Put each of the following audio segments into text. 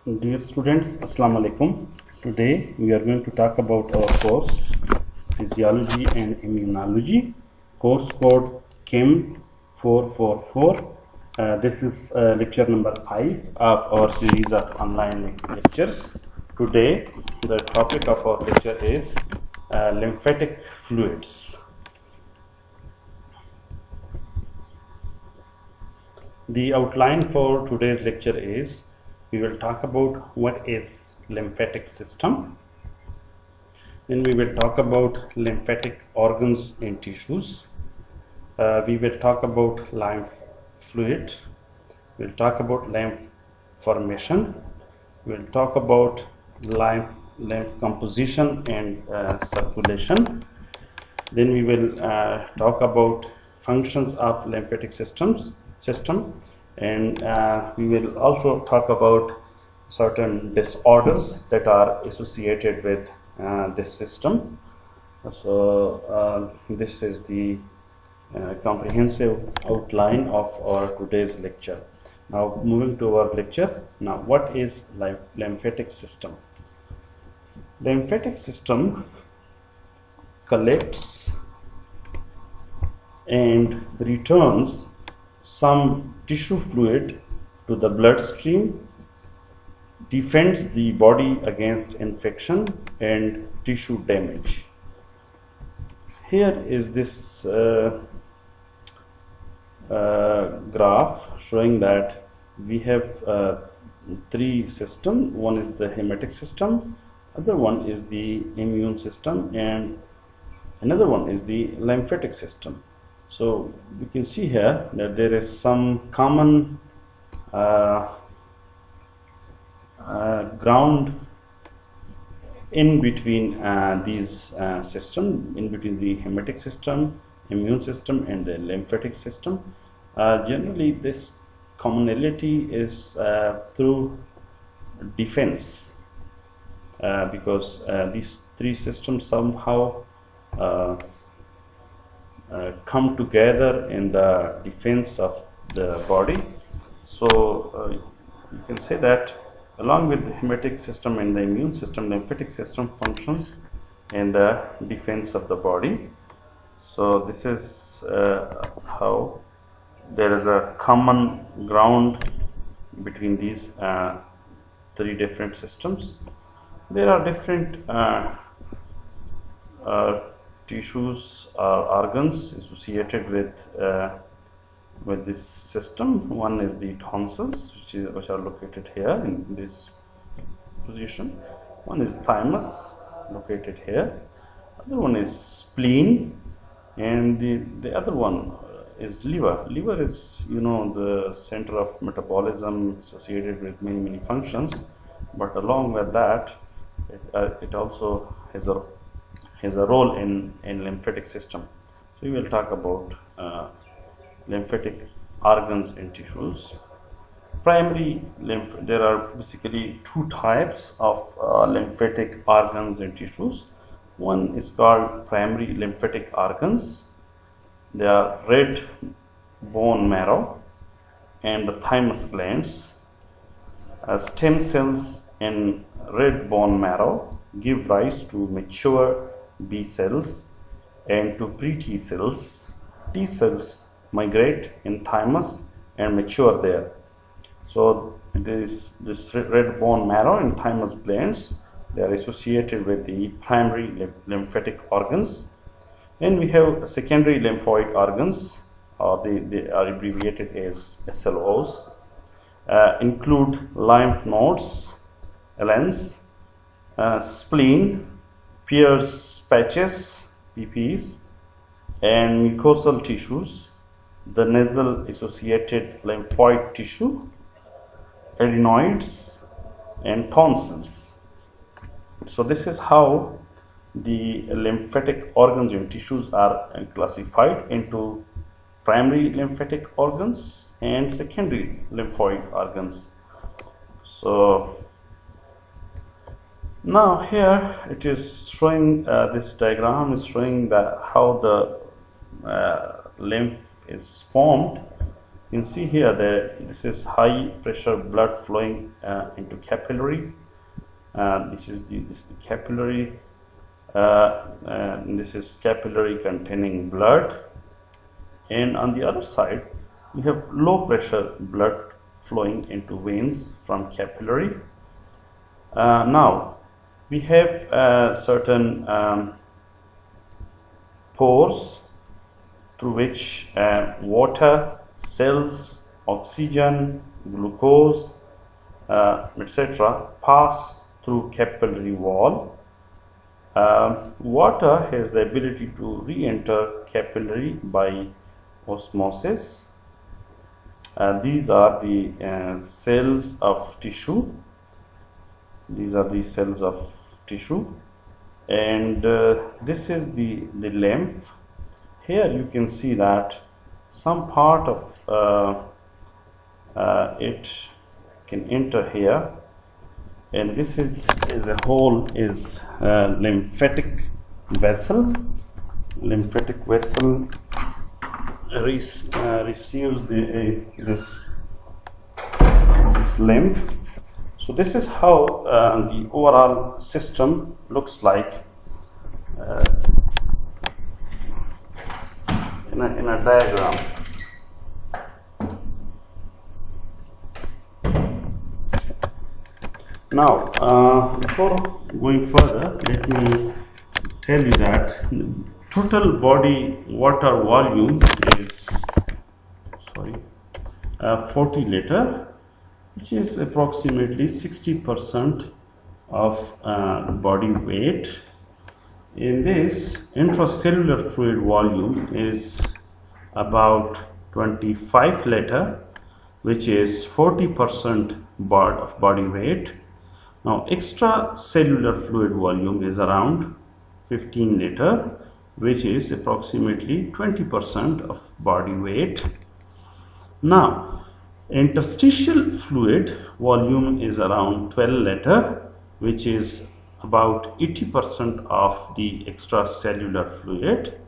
Dear students, Assalamu alaikum. Today we are going to talk about our course Physiology and Immunology, course code CHEM444. This is lecture number 5 of our series of online lectures. Today the topic of our lecture is lymphatic fluids. The outline for today's lecture is we will talk about what is lymphatic system, then we will talk about lymphatic organs and tissues, we will talk about lymph fluid, we'll talk about lymph formation, we'll talk about lymph composition and circulation, then we will talk about functions of lymphatic system, and we will also talk about certain disorders that are associated with this system. So this is the comprehensive outline of our today's lecture. Now moving to our lecture. Now what is lymphatic system? Lymphatic system collects and returns some tissue fluid to the bloodstream, defends the body against infection and tissue damage. Here is this graph showing that we have three systems. One is the hemetic system, other one is the immune system, and another one is the lymphatic system. So we can see here that there is some common ground in between these systems, in between the hemetic system, immune system and the lymphatic system. Generally this commonality is through defense, because these three systems somehow come together in the defense of the body. So you can say that along with the hemetic system and the immune system, lymphatic system functions in the defense of the body. So this is how there is a common ground between these three different systems. There are different tissues or organs associated with this system. One is the tonsils, which are located here in this position. One is thymus, located here. Other one is spleen, and the other one is liver. Liver is, you know, the center of metabolism, associated with many functions. But along with that, it also has a role in lymphatic system. So we will talk about lymphatic organs and tissues. Primary there are basically two types of lymphatic organs and tissues. One is called primary lymphatic organs. They are red bone marrow and the thymus glands. Stem cells in red bone marrow give rise to mature B cells and to pre-T cells. T cells migrate in thymus and mature there. So this red bone marrow and thymus glands, they are associated with the primary lymphatic organs. Then we have secondary lymphoid organs, they are abbreviated as SLOs, include lymph nodes, LNs, spleen, Pierce patches, PPs, and mucosal tissues, the nasal associated lymphoid tissue, adenoids, and tonsils. So this is how the lymphatic organs and tissues are classified into primary lymphatic organs and secondary lymphoid organs. So now here it is showing, this diagram is showing that how the lymph is formed You can see here that this is high pressure blood flowing into capillaries. This is the capillary. And this is capillary containing blood, and on the other side we have low pressure blood flowing into veins from capillary. Now we have certain pores through which water, cells, oxygen, glucose, etc. pass through capillary wall. Water has the ability to re-enter capillary by osmosis. These are the cells of tissue. These are the cells of tissue, and this is the lymph. Here you can see that some part of it can enter here, and this is a whole is lymphatic vessel. Lymphatic vessel receives this lymph. So this is how the overall system looks like in a diagram. Now, before going further, let me tell you that total body water volume is 40 liter, which is approximately 60% of body weight. In this, intracellular fluid volume is about 25 liter, which is 40% of body weight. Now, extracellular fluid volume is around 15 liter, which is approximately 20% of body weight. Now, interstitial fluid volume is around 12 liter, which is about 80% of the extracellular fluid.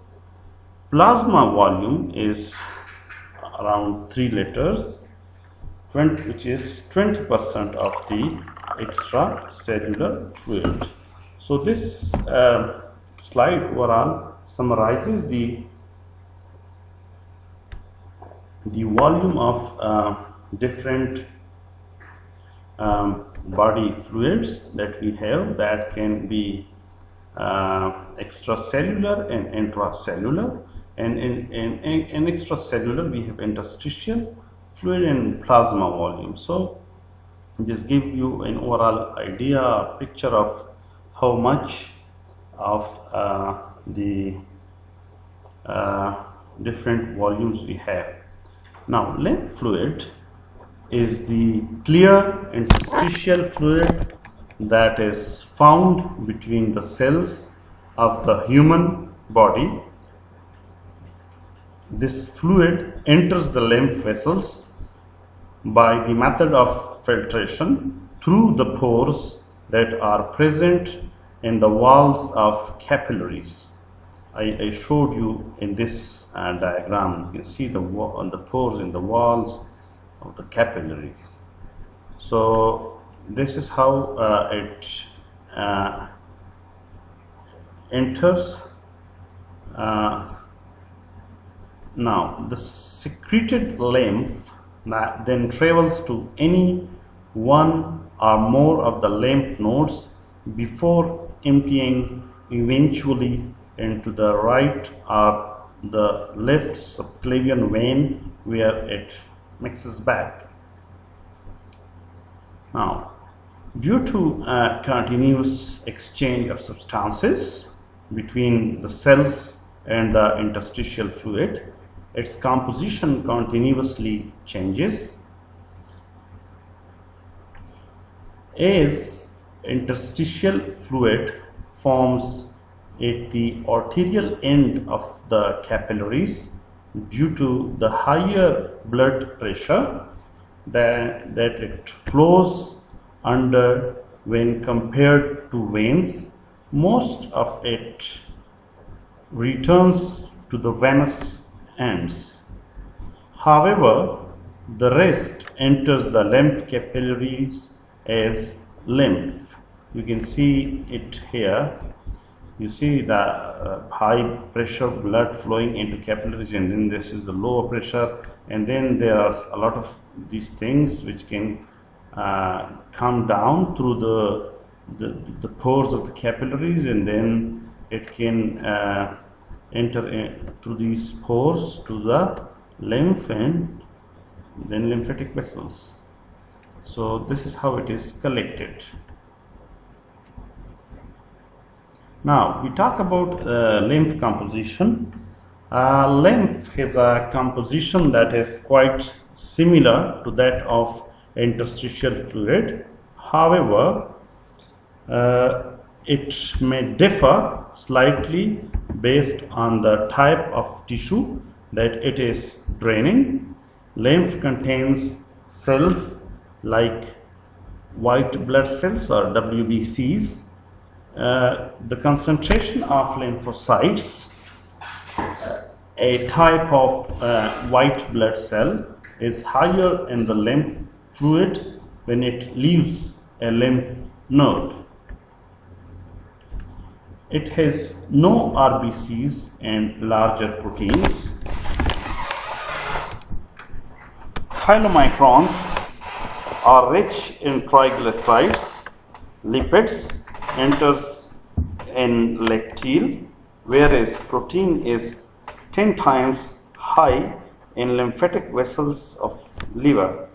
Plasma volume is around 3 liters, which is 20% of the extracellular fluid. So this slide overall summarizes the volume of different body fluids that we have, that can be extracellular and intracellular, and in extracellular we have interstitial fluid and plasma volume. So this gives you an overall idea, a picture of how much of the different volumes we have. Now, lymph fluid is the clear interstitial fluid that is found between the cells of the human body. This fluid enters the lymph vessels by the method of filtration through the pores that are present in the walls of capillaries. I showed you in this diagram. You can see the pores in the walls of the capillaries. So this is how it enters. Now, the secreted lymph then travels to any one or more of the lymph nodes before emptying eventually into the right or the left subclavian vein, where it mixes back. Now, due to continuous exchange of substances between the cells and the interstitial fluid, its composition continuously changes. As interstitial fluid forms at the arterial end of the capillaries due to the higher blood pressure that it flows under when compared to veins, most of it returns to the venous ends. However, The rest enters the lymph capillaries as lymph. You can see it here. You see the high pressure blood flowing into capillaries, and then this is the lower pressure, and then there are a lot of these things which can come down through the pores of the capillaries, and then it can enter through these pores to the lymph and then lymphatic vessels. So this is how it is collected. Now we talk about lymph composition. Lymph has a composition that is quite similar to that of interstitial fluid. However, it may differ slightly based on the type of tissue that it is draining. Lymph contains cells like white blood cells or WBCs. The concentration of lymphocytes, a type of white blood cell, is higher in the lymph fluid when it leaves a lymph node. It has no RBCs and larger proteins. Chylomicrons are rich in triglycerides. Lipids enters in lacteal, whereas protein is 10 times high in lymphatic vessels of liver.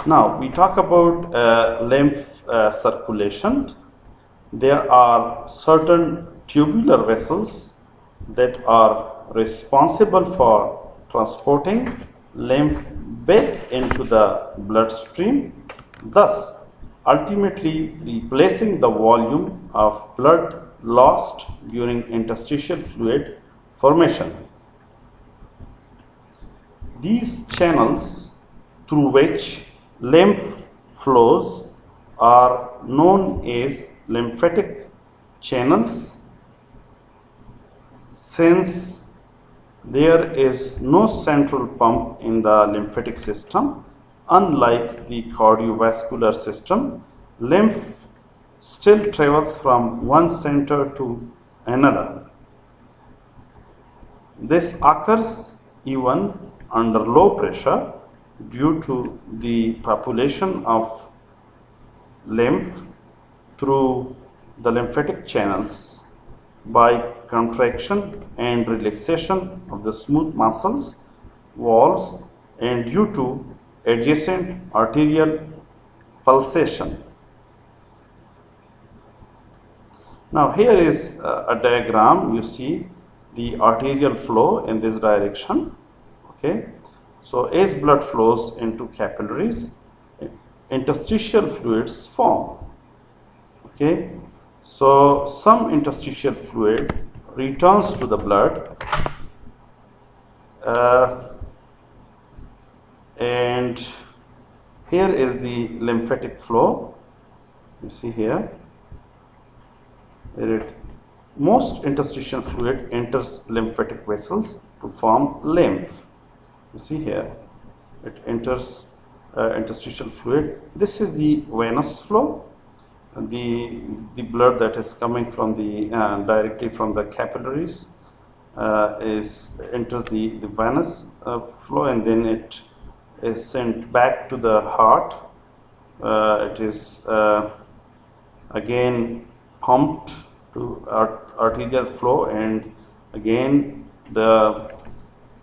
Now we talk about lymph circulation. There are certain tubular vessels that are responsible for transporting lymph back into the bloodstream, thus ultimately replacing the volume of blood lost during interstitial fluid formation. These channels through which lymph flows are known as lymphatic channels. Since there is no central pump in the lymphatic system, unlike the cardiovascular system, lymph still travels from one center to another. This occurs even under low pressure due to the population of lymph through the lymphatic channels by contraction and relaxation of the smooth muscles, walls, and due to adjacent arterial pulsation. Now here is a diagram. You see the arterial flow in this direction. Okay, so as blood flows into capillaries, interstitial fluids form. Okay, so some interstitial fluid returns to the blood and here is the lymphatic flow. You see here, most interstitial fluid enters lymphatic vessels to form lymph. You see here, it enters interstitial fluid. This is the venous flow. The blood that is coming from the directly from the capillaries enters the venous flow, and then it is sent back to the heart. It is again pumped to arterial flow, and again the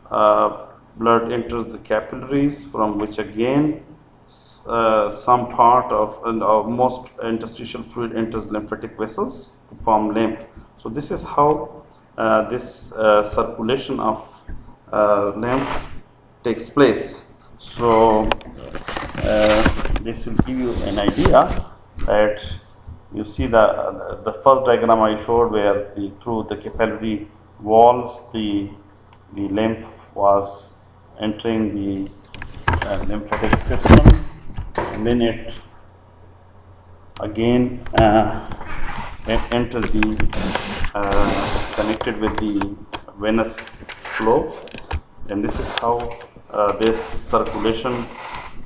blood enters the capillaries, from which again some part of most interstitial fluid enters lymphatic vessels to form lymph. So this is how this circulation of lymph takes place. So this will give you an idea that you see the first diagram I showed, where through the capillary walls the lymph was entering the lymphatic system, and then it again enters the connected with the venous flow, and this is how this circulation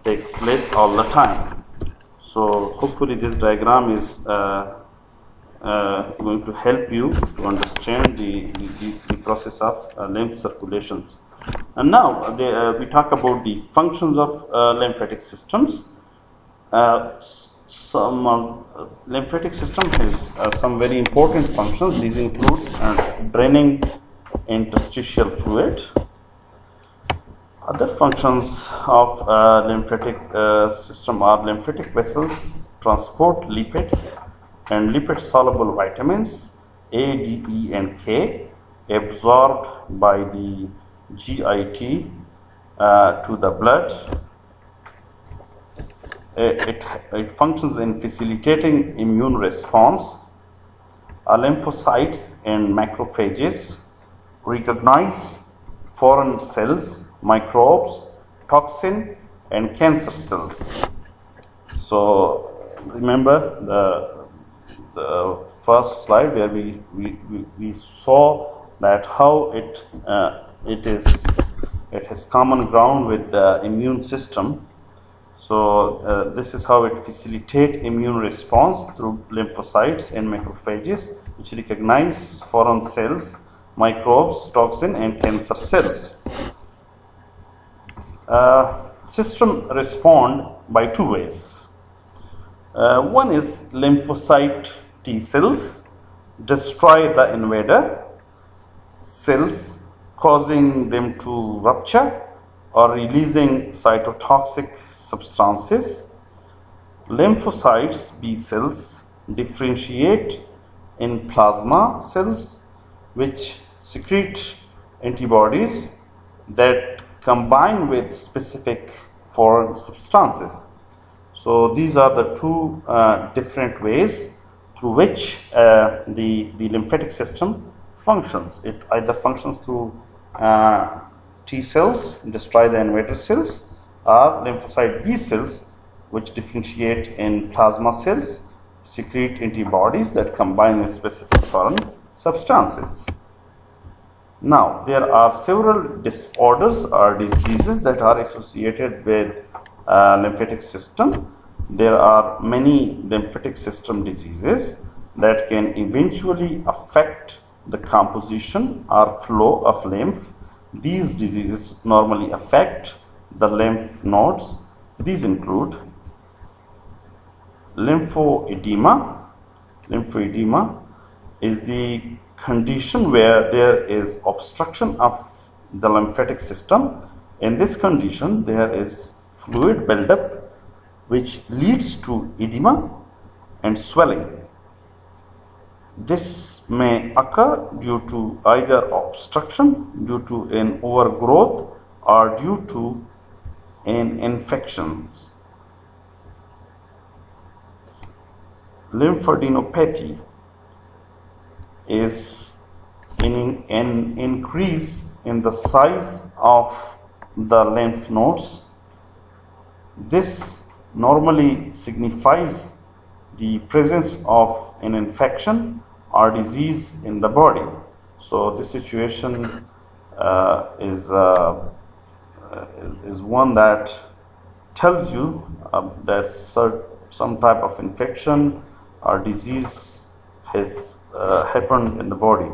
takes place all the time. So hopefully this diagram is going to help you to understand the process of lymph circulations. And now we talk about the functions of lymphatic systems. Some lymphatic system has some very important functions. These include draining interstitial fluid. Other functions of lymphatic system are lymphatic vessels transport lipids and lipid-soluble vitamins A, D, E, and K absorbed by the GIT to the blood. It functions in facilitating immune response. Lymphocytes and macrophages recognize foreign cells, microbes, toxin, and cancer cells. So remember the first slide where we saw that how it has common ground with the immune system. So this is how it facilitates immune response through lymphocytes and macrophages, which recognize foreign cells, microbes, toxin, and cancer cells. System respond by two ways. One is lymphocyte T cells destroy the invader cells, causing them to rupture or releasing cytotoxic substances. Lymphocytes B cells differentiate in plasma cells, which secrete antibodies that combine with specific foreign substances. So these are the two different ways through which the lymphatic system functions. It either functions through T cells, destroy the invader cells, or lymphocyte B cells, which differentiate in plasma cells, secrete antibodies that combine with specific foreign substances. Now, there are several disorders or diseases that are associated with lymphatic system. There are many lymphatic system diseases that can eventually affect the composition or flow of lymph. These diseases normally affect the lymph nodes. These include lymphoedema. Lymphoedema is the condition where there is obstruction of the lymphatic system. In this condition, there is fluid buildup which leads to edema and swelling. This may occur due to either obstruction, due to an overgrowth, or due to an infections. Lymphadenopathy is an increase in the size of the lymph nodes. This normally signifies the presence of an infection or disease in the body. So this situation is one that tells you that some type of infection or disease has happened in the body.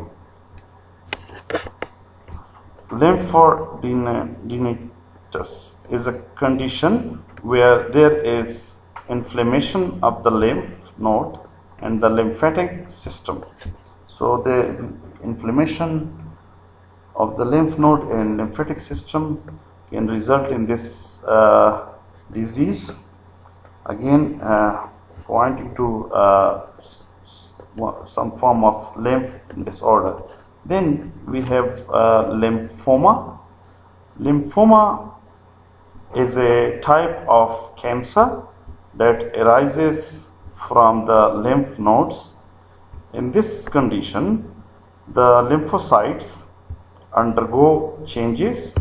Lymphadenitis is a condition where there is inflammation of the lymph node and the lymphatic system. So the inflammation of the lymph node and lymphatic system can result in this disease, again pointing to some form of lymph disorder. Then we have lymphoma. Lymphoma is a type of cancer that arises from the lymph nodes. In this condition, the lymphocytes undergo changes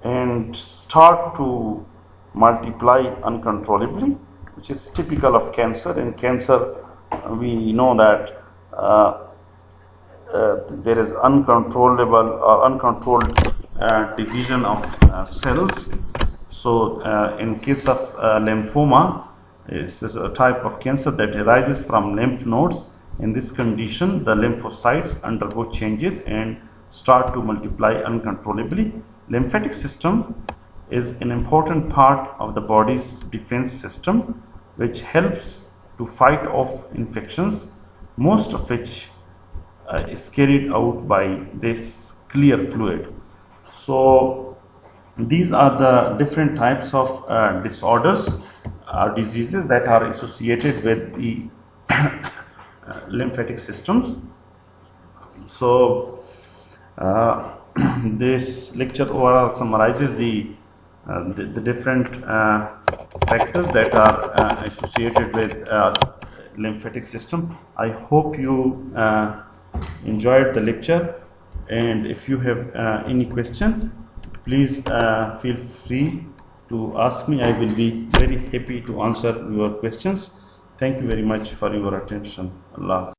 and start to multiply uncontrollably, which is typical of cancer. In cancer, we know that there is uncontrolled division of cells. So in case of lymphoma, this is a type of cancer that arises from lymph nodes. In this condition, the lymphocytes undergo changes and start to multiply uncontrollably. Lymphatic system is an important part of the body's defense system, which helps to fight off infections, most of which is carried out by this clear fluid. So these are the different types of disorders or diseases that are associated with the lymphatic systems. So this lecture overall summarizes the different factors that are associated with lymphatic system. I hope you enjoyed the lecture, and if you have any question, please feel free to ask me. I will be very happy to answer your questions. Thank you very much for your attention. Allah.